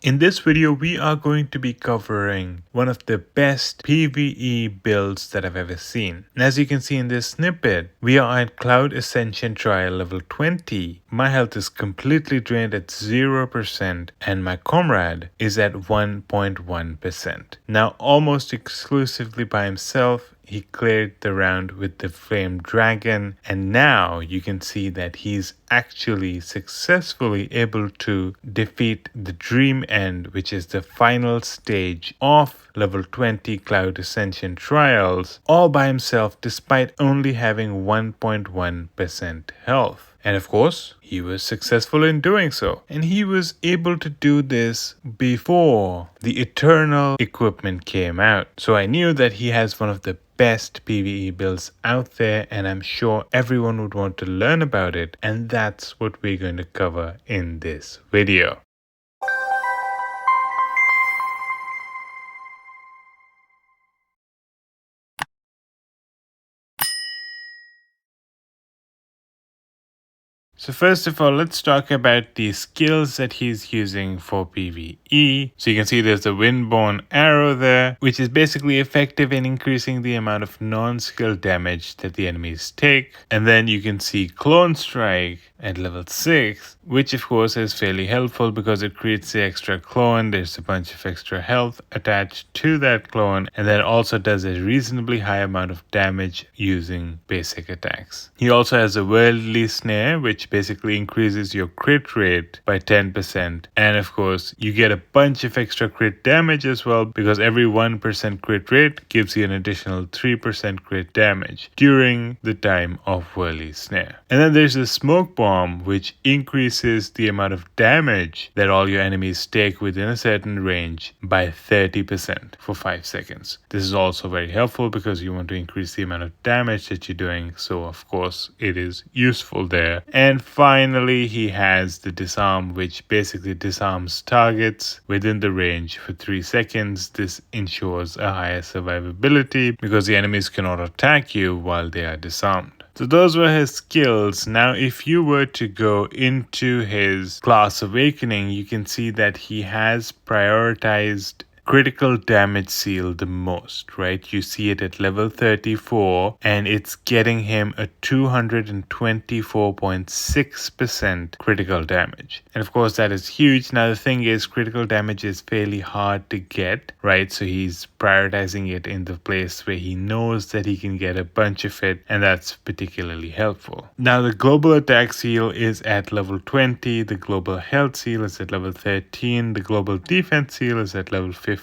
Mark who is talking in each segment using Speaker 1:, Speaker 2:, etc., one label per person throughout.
Speaker 1: In this video, we are going to be covering one of the best PvE builds that I've ever seen. And as you can see in this snippet, we are at Cloud Ascension Trial level 20. My health is completely drained at 0% and my comrade is at 1.1%. Now, almost exclusively by himself, he cleared the round with the Flame Dragon, and now you can see that he's actually successfully able to defeat the Dream End, which is the final stage of level 20 Cloud Ascension Trials, all by himself despite only having 1.1% health. And of course, he was successful in doing so. And he was able to do this before the Eternal equipment came out. So I knew that he has one of the best PvE builds out there, and I'm sure everyone would want to learn about it. And that's what we're going to cover in this video. So first of all, let's talk about the skills that he's using for PvE. So you can see there's the Windborne arrow there, which is basically effective in increasing the amount of non-skill damage that the enemies take. And then you can see Clone Strike at level 6, which of course is fairly helpful because it creates the extra clone. There's a bunch of extra health attached to that clone, and that also does a reasonably high amount of damage using basic attacks. He also has a Worldly Snare, which basically increases your crit rate by 10%. And of course, you get a bunch of extra crit damage as well, because every 1% crit rate gives you an additional 3% crit damage during the time of Worldly Snare. And then there's the Smoke Bomb, which increases the amount of damage that all your enemies take within a certain range by 30% for 5 seconds. This is also very helpful because you want to increase the amount of damage that you're doing, so of course it is useful there. And finally, he has the Disarm, which basically disarms targets within the range for 3 seconds. This ensures a higher survivability because the enemies cannot attack you while they are disarmed. So those were his skills. Now, if you were to go into his class awakening, you can see that he has prioritized critical damage seal the most, right? You see it at level 34 and it's getting him a 224.6% critical damage. And of course that is huge. Now the thing is, critical damage is fairly hard to get, right? So he's prioritizing it in the place where he knows that he can get a bunch of it, and that's particularly helpful. Now the global attack seal is at level 20, the global health seal is at level 13, the global defense seal is at level 15,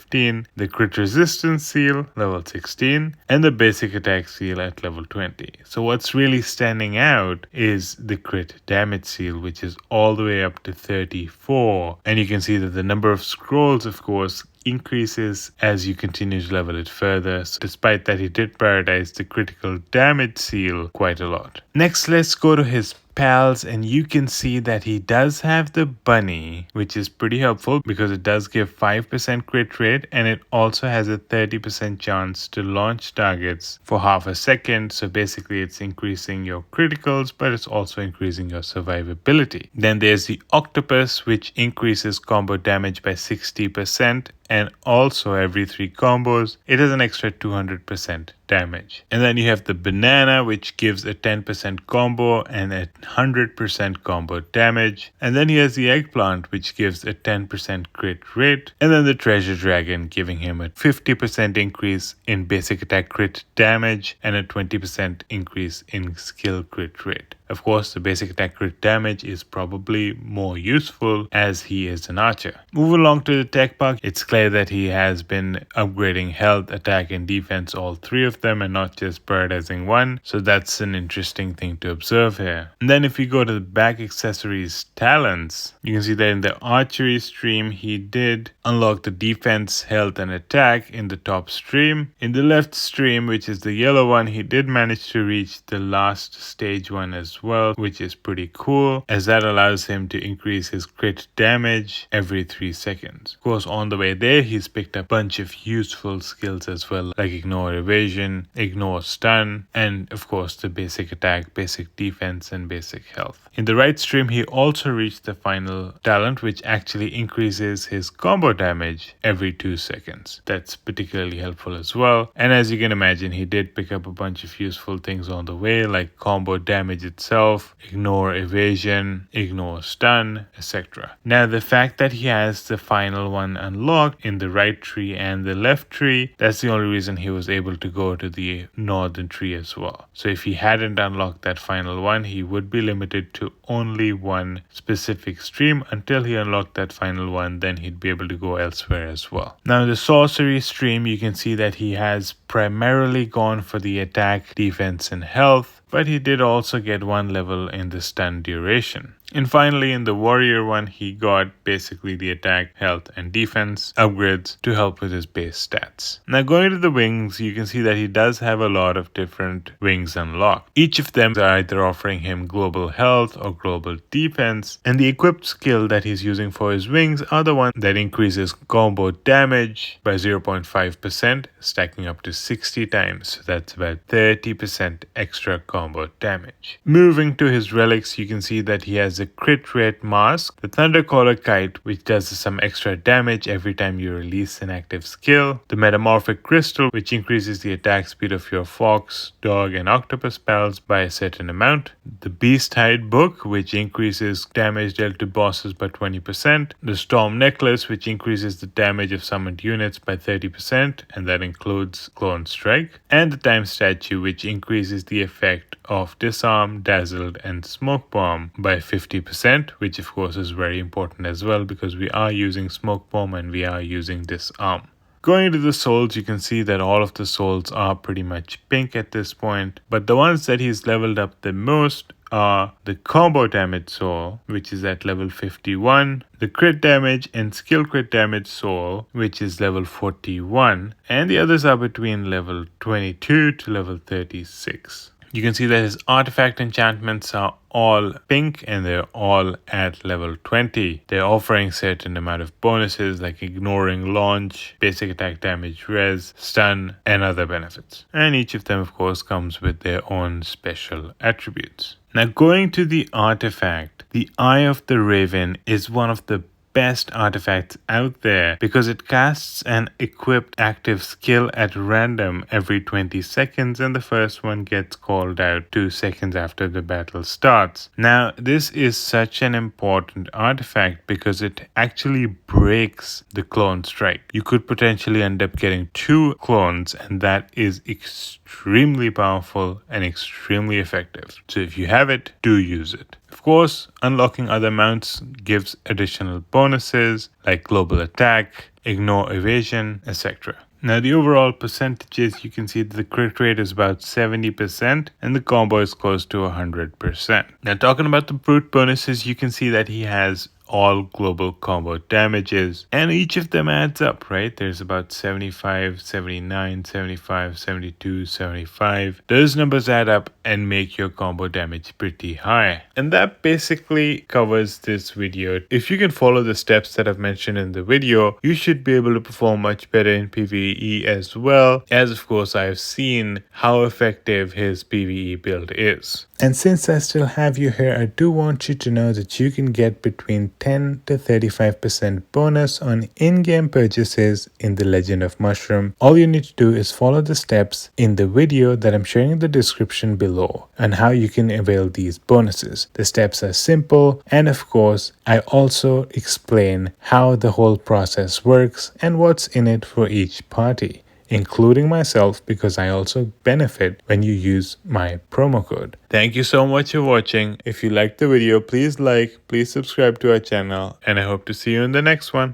Speaker 1: the crit resistance seal level 16, and the basic attack seal at level 20. So what's really standing out is the crit damage seal, which is all the way up to 34. And you can see that the number of scrolls, of course, increases as you continue to level it further. So despite that, he did prioritize the critical damage seal quite a lot. Next, let's go to his pals, and you can see that he does have the bunny, which is pretty helpful because it does give 5% crit rate, and it also has a 30% chance to launch targets for half a second. So basically it's increasing your criticals, but it's also increasing your survivability. Then there's the octopus, which increases combo damage by 60%, and also every 3 combos it has an extra 200% damage. And then you have the banana, which gives a 10% combo and a 100% combo damage. And then he has the eggplant, which gives a 10% crit rate. And then the treasure dragon, giving him a 50% increase in basic attack crit damage and a 20% increase in skill crit rate. Of course, the basic attack crit damage is probably more useful as he is an archer. Moving along to the tech bug, it's clear that he has been upgrading health, attack, and defense, all 3 of them, and not just prioritizing one. So that's an interesting thing to observe here. And then if you go to the back accessories talents, you can see that in the archery stream, he did unlock the defense, health, and attack in the top stream. In the left stream, which is the yellow one, he did manage to reach the last stage 1 as as well, which is pretty cool, as that allows him to increase his crit damage every 3 seconds. Of course, on the way there, he's picked up a bunch of useful skills as well, like ignore evasion, ignore stun, and of course the basic attack, basic defense, and basic health. In the right stream, he also reached the final talent, which actually increases his combo damage every 2 seconds. That's particularly helpful as well. And as you can imagine, he did pick up a bunch of useful things on the way, like combo damage itself, ignore evasion, ignore stun, etc. Now, the fact that he has the final one unlocked in the right tree and the left tree, that's the only reason he was able to go to the northern tree as well. So if he hadn't unlocked that final one, he would be limited to only one specific stream until he unlocked that final one. Then he'd be able to go elsewhere as well. Now, in the sorcery stream, you can see that he has primarily gone for the attack, defense, and health, but he did also get 1 level in the stun duration. And finally, in the warrior one, he got basically the attack, health, and defense upgrades to help with his base stats. Now, going to the wings, you can see that he does have a lot of different wings unlocked. Each of them are either offering him global health or global defense, and the equipped skill that he's using for his wings are the one that increases combo damage by 0.5%, stacking up to 60 times. So that's about 30% extra combo damage. Moving to his relics, you can see that he has a crit rate mask, the Thundercaller Kite, which does some extra damage every time you release an active skill, the Metamorphic Crystal, which increases the attack speed of your fox, dog, and octopus spells by a certain amount, the Beasthide Book, which increases damage dealt to bosses by 20%, the Storm Necklace, which increases the damage of summoned units by 30%, and that includes Clone Strike, and the Time Statue, which increases the effect of Disarm, Dazzled, and Smoke Bomb by 50%, which of course is very important as well because we are using Smoke Bomb and we are using Disarm. Going to the souls, you can see that all of the souls are pretty much pink at this point, but the ones that he's leveled up the most are the combo damage soul, which is at level 51, the crit damage and skill crit damage soul, which is level 41, and the others are between level 22 to level 36. You can see that his artifact enchantments are all pink and they're all at level 20. They're offering certain amount of bonuses like ignoring launch, basic attack damage res, stun, and other benefits. And each of them of course comes with their own special attributes. Now, going to the artifact, the Eye of the Raven is one of the best artifacts out there because it casts an equipped active skill at random every 20 seconds, and the first one gets called out 2 seconds after the battle starts. Now, this is such an important artifact because it actually breaks the clone strike. You could potentially end up getting 2 clones, and that is extremely powerful and extremely effective. So if you have it, do use it. Of course, unlocking other mounts gives additional bonuses like global attack, ignore evasion, etc. Now, the overall percentages, you can see that the crit rate is about 70% and the combo is close to 100%. Now, talking about the brute bonuses, you can see that he has all global combo damages and each of them adds up, right? There's about 75, 79, 75, 72, 75. Those numbers add up and make your combo damage pretty high. And that basically covers this video. If you can follow the steps that I've mentioned in the video, you should be able to perform much better in PvE as well, as of course I've seen how effective his PvE build is. And since I still have you here, I do want you to know that you can get between 10 to 35% bonus on in-game purchases in The Legend of Mushroom. All you need to do is follow the steps in the video that I'm sharing in the description below on how you can avail these bonuses. The steps are simple, and of course, I also explain how the whole process works and what's in it for each party, including myself, because I also benefit when you use my promo code. Thank you so much for watching. If you liked the video, please like, please subscribe to our channel, and I hope to see you in the next one.